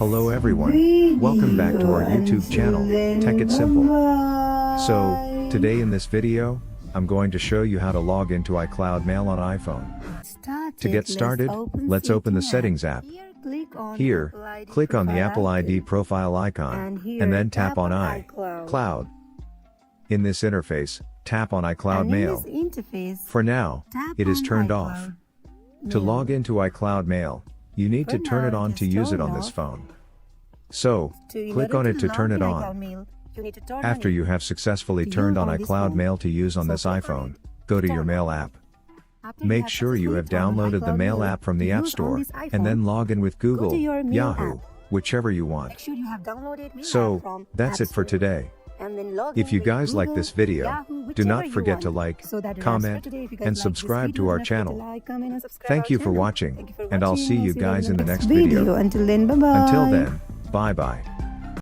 Hello everyone, welcome back to our YouTube channel, Tech It Simple. So, today in this video, I'm going to show you how to log into iCloud Mail on iPhone. To get started, let's open the Settings app. Here, click on the Apple ID profile icon, and then tap on iCloud. In this interface, tap on iCloud Mail. For now, it is turned off. To log into iCloud Mail, you need to turn it on to use it on this phone. So, click on it to turn it on. After you have successfully turned on iCloud Mail to use on this iPhone, go to your Mail app. Make sure you have downloaded the Mail app from the App Store, and then log in with Google, Yahoo, whichever you want. So, that's it for today. If you guys like this video, do not forget to like, comment, and subscribe to our channel. Thank you for watching, and I'll see you guys in the next video. Until then, bye-bye. Until then, bye-bye.